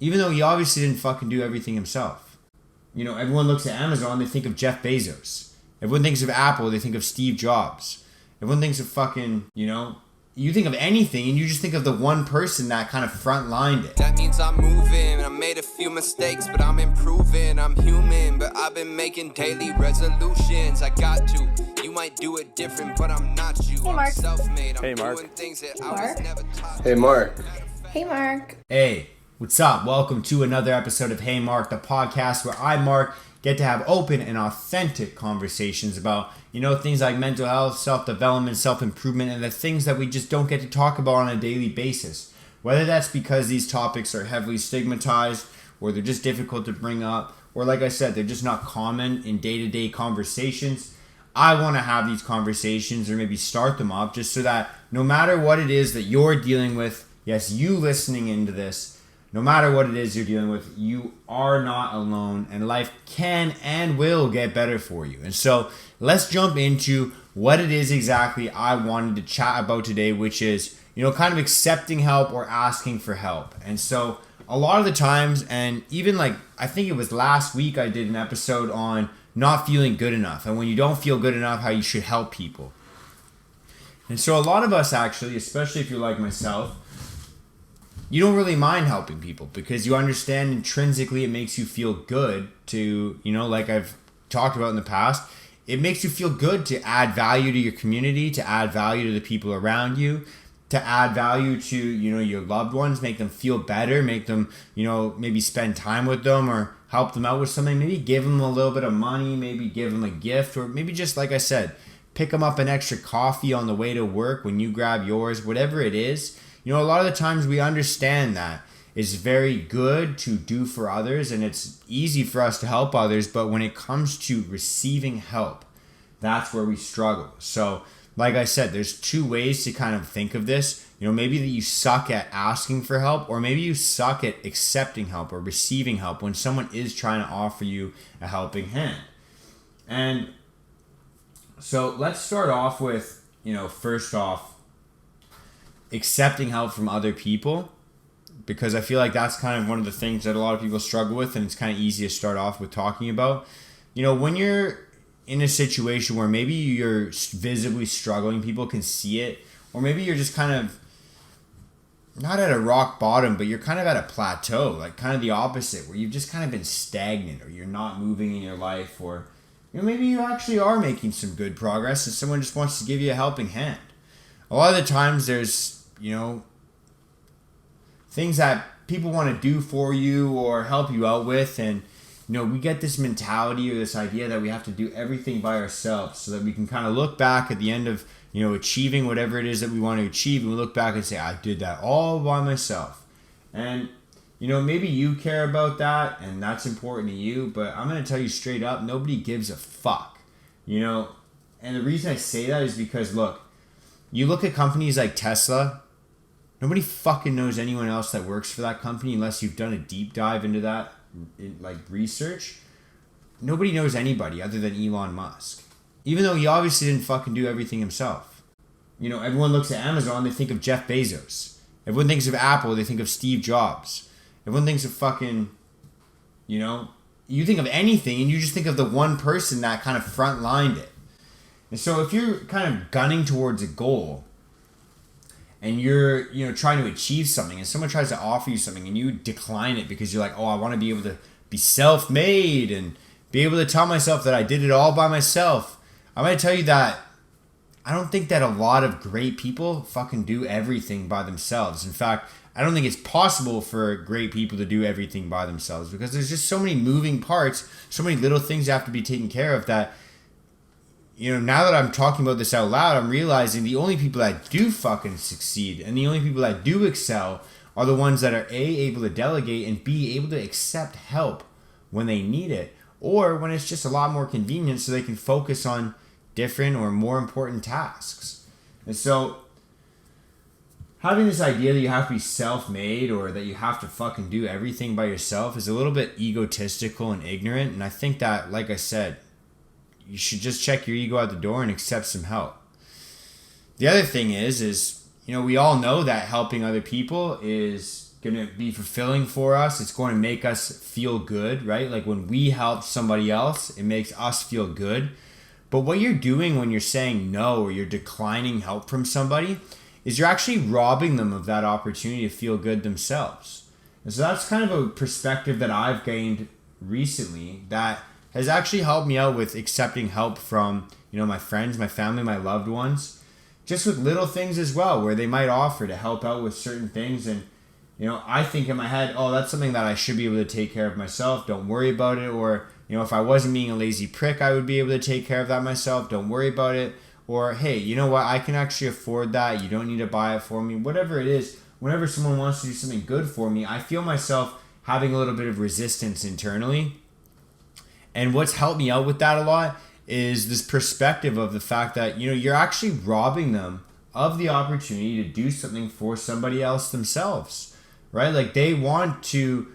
Even though he obviously didn't fucking do everything himself. You know, everyone looks at Amazon, they think of Jeff Bezos. Everyone thinks of Apple, they think of Steve Jobs. Everyone thinks of fucking, you think of anything and you just think of the one person that kind of frontlined it. That means I'm moving. I made a few mistakes, but I'm improving. I'm human, but I've been making daily resolutions. I got to. You might do it different, but I'm not you. Hey, Mark. I'm self-made. I'm Hey, Mark. doing things that I Mark. was never taught. Hey, Mark. Hey, Mark. Hey, what's up? Welcome to another episode of Hey Mark, the podcast where I, Mark, get to have open and authentic conversations about, things like mental health, self-development, self-improvement, and the things that we just don't get to talk about on a daily basis. Whether that's because these topics are heavily stigmatized, or they're just difficult to bring up, or like I said, they're just not common in day-to-day conversations. I want to have these conversations or maybe start them up just so that no matter what it is that you're dealing with, yes, you listening into this, no matter what it is you're dealing with, you are not alone and life can and will get better for you. And so let's jump into what it is exactly I wanted to chat about today, which is, kind of accepting help or asking for help. And so a lot of the times, and even I think it was last week, I did an episode on not feeling good enough. And when you don't feel good enough, how you should help people. And so a lot of us actually, especially if you're like myself, you don't really mind helping people because you understand intrinsically it makes you feel good to, like I've talked about in the past, it makes you feel good to add value to your community, to add value to the people around you, to add value to, your loved ones, make them feel better, make them, maybe spend time with them or help them out with something, maybe give them a little bit of money, maybe give them a gift, or maybe just, like I said, pick them up an extra coffee on the way to work when you grab yours, whatever it is. A lot of the times we understand that it's very good to do for others and it's easy for us to help others, but when it comes to receiving help, that's where we struggle. So, like I said, there's two ways to kind of think of this. Maybe that you suck at asking for help, or maybe you suck at accepting help or receiving help when someone is trying to offer you a helping hand. And so let's start off with, first off, accepting help from other people, because I feel like that's kind of one of the things that a lot of people struggle with, and it's kind of easy to start off with talking about. When you're in a situation where maybe you're visibly struggling, people can see it, or maybe you're just kind of not at a rock bottom, but you're kind of at a plateau, like kind of the opposite, where you've just kind of been stagnant, or you're not moving in your life, or maybe you actually are making some good progress and someone just wants to give you a helping hand. A lot of the times there's things that people want to do for you or help you out with, and we get this mentality or this idea that we have to do everything by ourselves so that we can kind of look back at the end of achieving whatever it is that we want to achieve, and we look back and say, I did that all by myself. And maybe you care about that and that's important to you, but I'm going to tell you straight up, nobody gives a fuck. And the reason I say that is because, look, you look at companies like Tesla, nobody fucking knows anyone else that works for that company unless you've done a deep dive into that, research. Nobody knows anybody other than Elon Musk. Even though he obviously didn't fucking do everything himself. Everyone looks at Amazon, they think of Jeff Bezos. Everyone thinks of Apple, they think of Steve Jobs. Everyone thinks of fucking, you think of anything and you just think of the one person that kind of frontlined it. And so if you're kind of gunning towards a goal and you're, trying to achieve something and someone tries to offer you something and you decline it because you're like, oh, I want to be able to be self-made and be able to tell myself that I did it all by myself. I'm going to tell you that I don't think that a lot of great people fucking do everything by themselves. In fact, I don't think it's possible for great people to do everything by themselves because there's just so many moving parts, so many little things that have to be taken care of that, now that I'm talking about this out loud, I'm realizing the only people that do fucking succeed and the only people that do excel are the ones that are A, able to delegate, and B, able to accept help when they need it, or when it's just a lot more convenient so they can focus on different or more important tasks. And so having this idea that you have to be self-made or that you have to fucking do everything by yourself is a little bit egotistical and ignorant, and I think that, like I said, you should just check your ego out the door and accept some help. The other thing is we all know that helping other people is going to be fulfilling for us. It's going to make us feel good, right? Like when we help somebody else, it makes us feel good. But what you're doing when you're saying no or you're declining help from somebody is you're actually robbing them of that opportunity to feel good themselves. And so that's kind of a perspective that I've gained recently that has actually helped me out with accepting help from, my friends, my family, my loved ones, just with little things as well, where they might offer to help out with certain things. And, I think in my head, oh, that's something that I should be able to take care of myself. Don't worry about it. Or, if I wasn't being a lazy prick, I would be able to take care of that myself. Don't worry about it. Or, hey, you know what? I can actually afford that. You don't need to buy it for me. Whatever it is, whenever someone wants to do something good for me, I feel myself having a little bit of resistance internally. And what's helped me out with that a lot is this perspective of the fact that, you're actually robbing them of the opportunity to do something for somebody else themselves, right? Like they want to,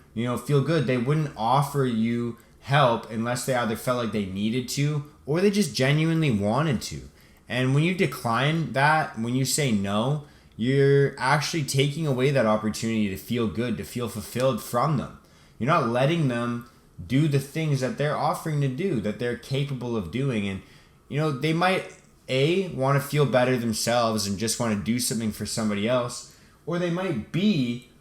feel good. They wouldn't offer you help unless they either felt like they needed to or they just genuinely wanted to. And when you decline that, when you say no, you're actually taking away that opportunity to feel good, to feel fulfilled from them. You're not letting them do the things that they're offering to do, that they're capable of doing. And, they might, want to feel better themselves and just want to do something for somebody else. Or they might,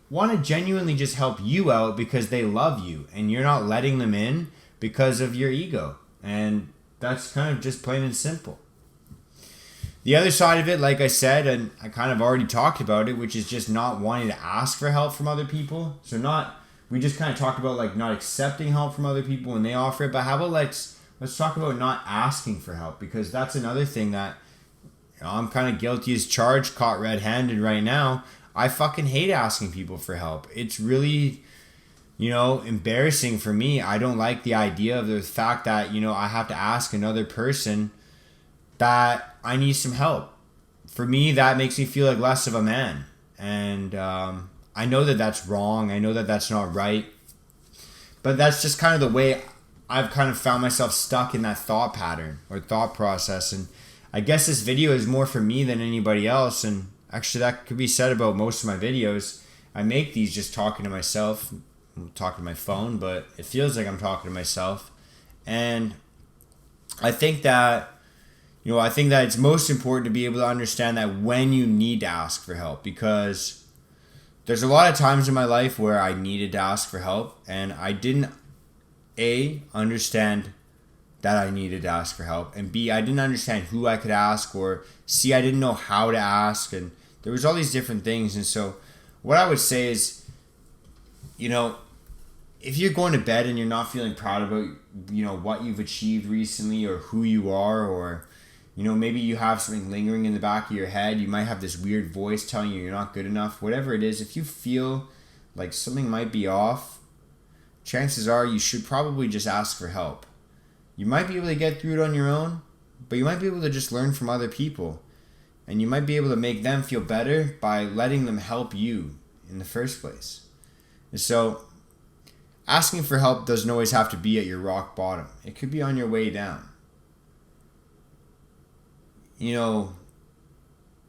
want to genuinely just help you out because they love you and you're not letting them in because of your ego. And that's kind of just plain and simple. The other side of it, like I said, and I kind of already talked about it, which is just not wanting to ask for help from other people. We just kind of talked about like not accepting help from other people when they offer it, but how about let's talk about not asking for help, because that's another thing that I'm kind of guilty as charged, caught red-handed right now. I fucking hate asking people for help. It's really, embarrassing for me. I don't like the idea of the fact that, I have to ask another person that I need some help. For me, that makes me feel like less of a man. And I know that that's wrong. I know that that's not right. But that's just kind of the way I've kind of found myself stuck in that thought pattern or thought process. And I guess this video is more for me than anybody else. And actually that could be said about most of my videos. I make these just talking to myself. I'm talking to my phone, but it feels like I'm talking to myself. And I think that it's most important to be able to understand that when you need to ask for help, because there's a lot of times in my life where I needed to ask for help and I didn't understand that I needed to ask for help, and B, I didn't understand who I could ask, or C, I didn't know how to ask, and there was all these different things. And so what I would say is, if you're going to bed and you're not feeling proud about, what you've achieved recently or who you are, or maybe you have something lingering in the back of your head. You might have this weird voice telling you you're not good enough. Whatever it is, if you feel like something might be off, chances are you should probably just ask for help. You might be able to get through it on your own, but you might be able to just learn from other people. And you might be able to make them feel better by letting them help you in the first place. And so, asking for help doesn't always have to be at your rock bottom. It could be on your way down.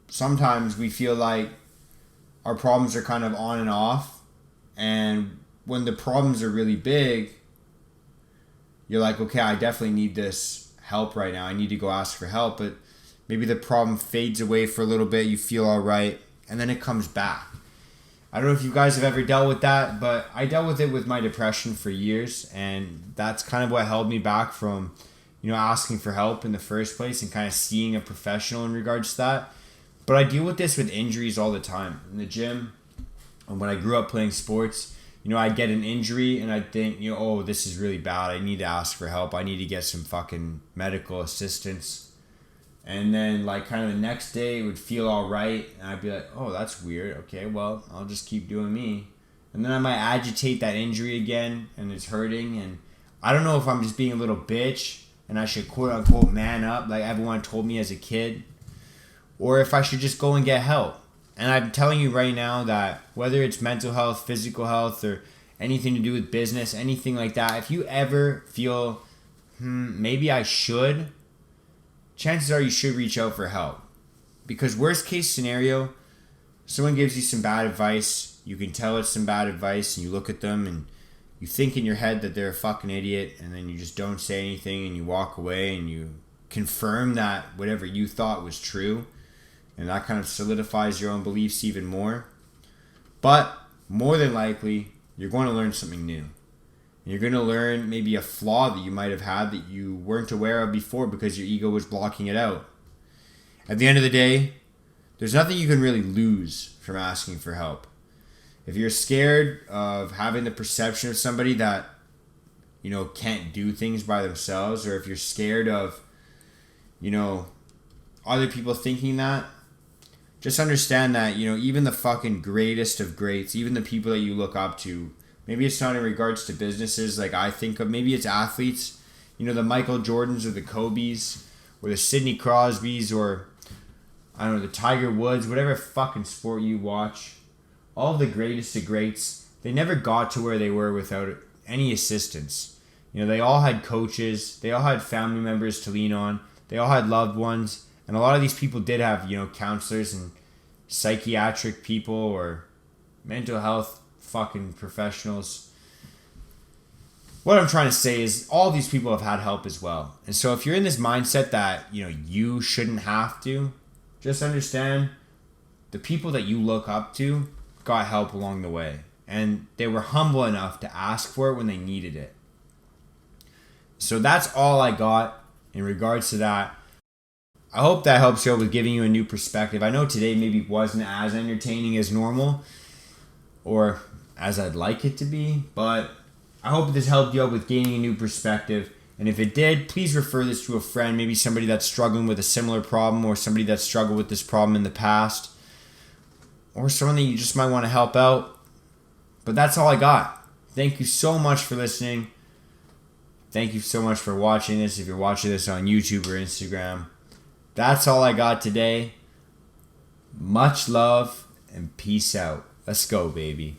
Sometimes we feel like our problems are kind of on and off, and when the problems are really big, you're like, okay, I definitely need this help right now. I need to go ask for help, but maybe the problem fades away for a little bit, you feel all right, and then it comes back. I don't know if you guys have ever dealt with that, but I dealt with it with my depression for years, and that's kind of what held me back from asking for help in the first place and kind of seeing a professional in regards to that. But I deal with this with injuries all the time. In the gym, and when I grew up playing sports, I'd get an injury and I'd think, oh, this is really bad. I need to ask for help. I need to get some fucking medical assistance. And then kind of the next day it would feel all right. And I'd be like, oh, that's weird. Okay, well, I'll just keep doing me. And then I might agitate that injury again and it's hurting. And I don't know if I'm just being a little bitch and I should quote unquote man up like everyone told me as a kid, or if I should just go and get help. And I'm telling you right now that whether it's mental health, physical health, or anything to do with business, anything like that, if you ever feel, maybe I should, chances are you should reach out for help. Because worst case scenario, someone gives you some bad advice, you can tell it's some bad advice, and you look at them and you think in your head that they're a fucking idiot, and then you just don't say anything and you walk away and you confirm that whatever you thought was true, and that kind of solidifies your own beliefs even more. But more than likely, you're going to learn something new. You're going to learn maybe a flaw that you might have had that you weren't aware of before because your ego was blocking it out. At the end of the day, there's nothing you can really lose from asking for help. If you're scared of having the perception of somebody that, can't do things by themselves, or if you're scared of, other people thinking that, just understand that, even the fucking greatest of greats, even the people that you look up to, maybe it's not in regards to businesses like I think of, maybe it's athletes, the Michael Jordans or the Kobes or the Sidney Crosbys or, I don't know, the Tiger Woods, whatever fucking sport you watch. All of the greatest of greats, they never got to where they were without any assistance. They all had coaches, they all had family members to lean on, they all had loved ones, and a lot of these people did have, counselors and psychiatric people or mental health fucking professionals. What I'm trying to say is all these people have had help as well. And so if you're in this mindset that, you shouldn't have to, just understand the people that you look up to got help along the way, and they were humble enough to ask for it when they needed it. So that's all I got in regards to that. I hope that helps you out with giving you a new perspective. I know today maybe wasn't as entertaining as normal or as I'd like it to be, but I hope this helped you out with gaining a new perspective. And if it did, please refer this to a friend, maybe somebody that's struggling with a similar problem or somebody that's struggled with this problem in the past, or someone that you just might want to help out. But that's all I got. Thank you so much for listening. Thank you so much for watching this, if you're watching this on YouTube or Instagram. That's all I got today. Much love and peace out. Let's go, baby.